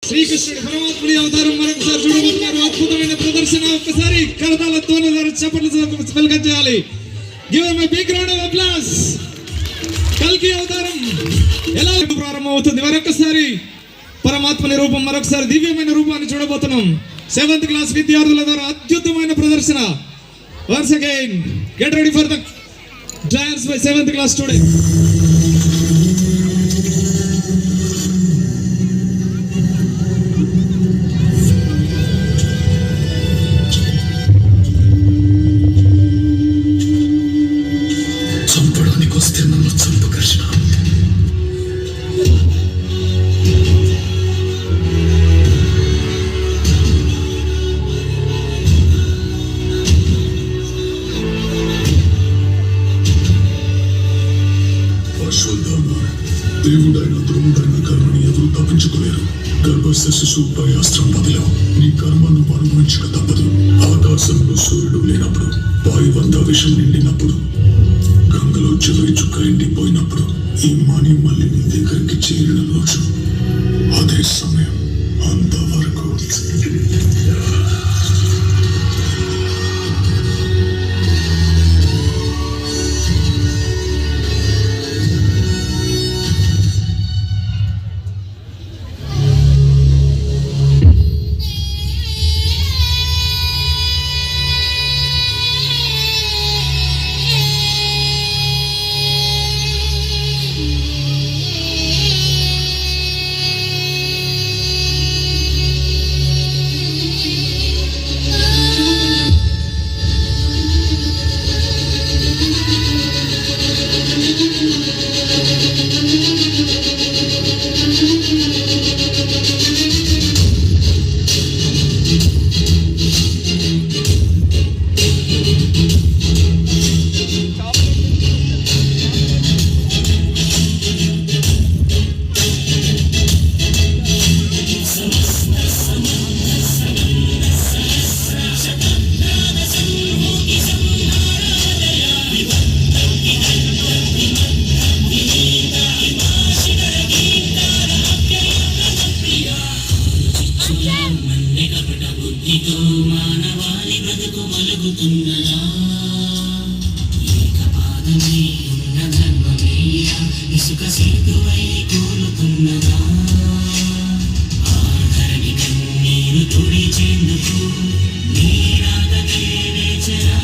శ్రీకృష్ణుడి పరమాత్ముడి అవతారం మరొకసారి చూడబోతున్నారు. అద్భుతమైన ప్రదర్శన. ఒక్కసారి కరతాలతో చప్పట్లు వెల్కమ్ చేయాలి. Give a big round of applause. కల్కి అవతారం ఎలా ప్రారంభం అవుతుంది? మరొకసారి పరమాత్మని రూపం, మరొకసారి దివ్యమైన రూపాన్ని చూడబోతున్నాం. 7th క్లాస్ విద్యార్థుల ద్వారా అద్భుతమైన ప్రదర్శన. Once again get ready for the dance by 7th class student. దేవుడైన ద్రోణుడైన కర్మని ఎవరు తప్పించుకోలేరు. గర్భస్థ శిశువుపై అస్త్రం వదిలావు. నీ కర్మను అనుభవించక తప్పదు. ఆకాశంలో సూర్యుడు లేనప్పుడు, వాయువంతా విషం నిండినప్పుడు, గంగలో చివరి చుక్క ఎండిపోయినప్పుడు, ఈ మణి మళ్ళీ నీ దగ్గరికి చేరిన రోజు అదే సమయం. అంతవరకు మానవాళి బ్రతుకు మలుగుతున్నదా? ఏకపాదమే ఉన్న ధర్మమేయ ఇసుక సేతువై కూలుతున్నదా? ఆధరణి కన్నీరు తుడిచేందుకు నీరాగతే వేచరా.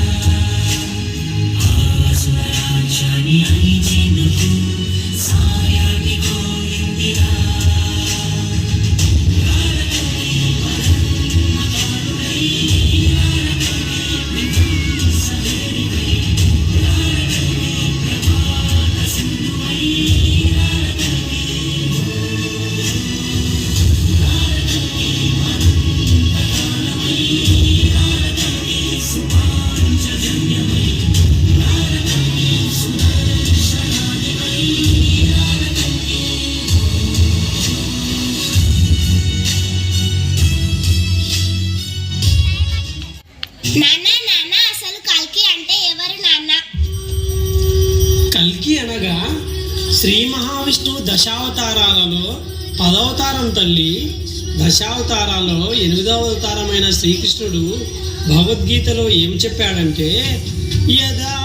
ఆసుర రాజ్యాన్ని అణిచేందుకు సాయాన్ని కోరిందిరా. కల్కి అనగా శ్రీ మహావిష్ణువు దశావతారాలలో 10వ అవతారం తల్లి. దశావతారాలలో 8వ అవతారమైన శ్రీకృష్ణుడు భగవద్గీతలో ఏం చెప్పాడంటే, యదా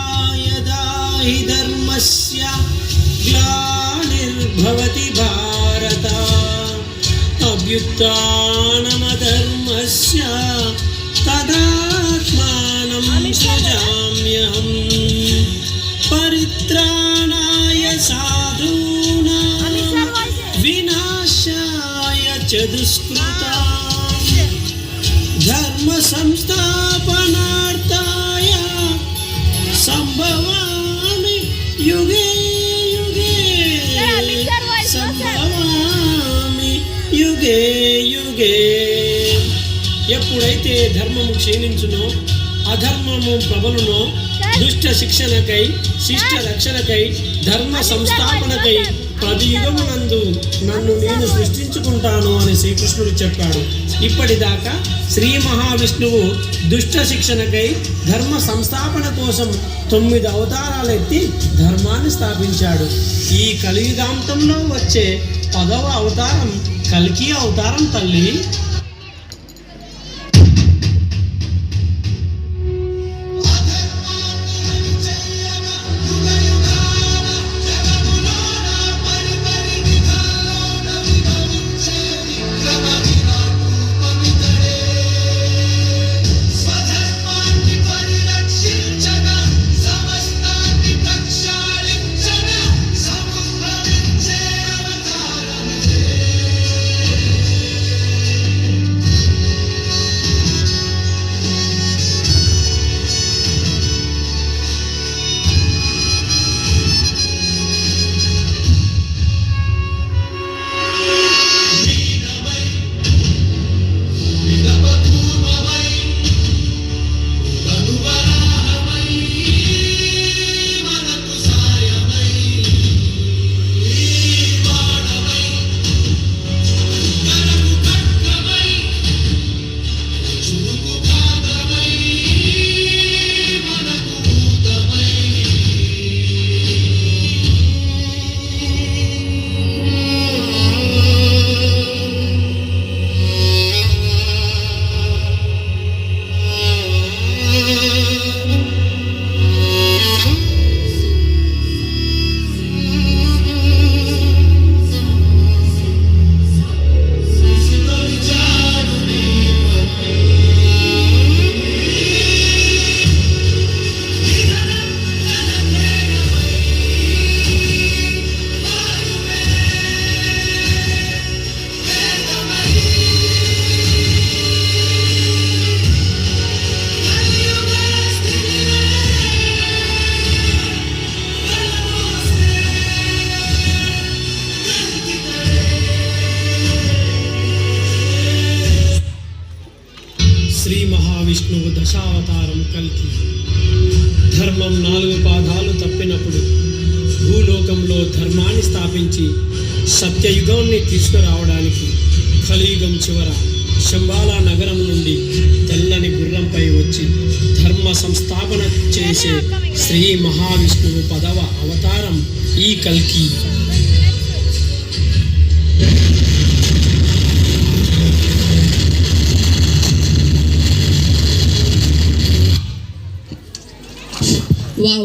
యదా హి ధర్మస్య గ్లానిర్భవతి భారత అభ్యుత్థానమధర్మస్య తదాత్మానం సృజామ్యహం పరిత్రాణాయ సాధూనాం వినాశాయ చ దుష్కృతాం ధర్మ సంస్థాపనార్థాయ సంభవామి యుగే యుగే సంభవామి యుగే యుగే. ఎప్పుడైతే ధర్మము క్షీణించునో, అధర్మము ప్రబలునో, దుష్ట శిక్షణకై, శిష్ట రక్షణకై, ధర్మ సంస్థాపనకై ప్రతి యుగమునందు నన్ను నేను సృష్టించుకుంటాను అని శ్రీకృష్ణుడు చెప్పాడు. ఇప్పటిదాకా శ్రీ మహావిష్ణువు దుష్ట శిక్షణకై, ధర్మ సంస్థాపన కోసం 9 అవతారాలెత్తి ధర్మాన్ని స్థాపించాడు. ఈ కలియుగాంతంలో వచ్చే 10వ అవతారం కల్కి అవతారం తల్లి. శ్రీ మహావిష్ణువు దశావతారం కల్కి. ధర్మం 4 పాదాలు తప్పినప్పుడు భూలోకంలో ధర్మాన్ని స్థాపించి సత్యయుగాన్ని తీసుకురావడానికి కలియుగం చివర శంబాల నగరం నుండి తెల్లని గుర్రంపై వచ్చి ధర్మ సంస్థాపన చేసే శ్రీ మహావిష్ణువు 10వ అవతారం ఈ కల్కి.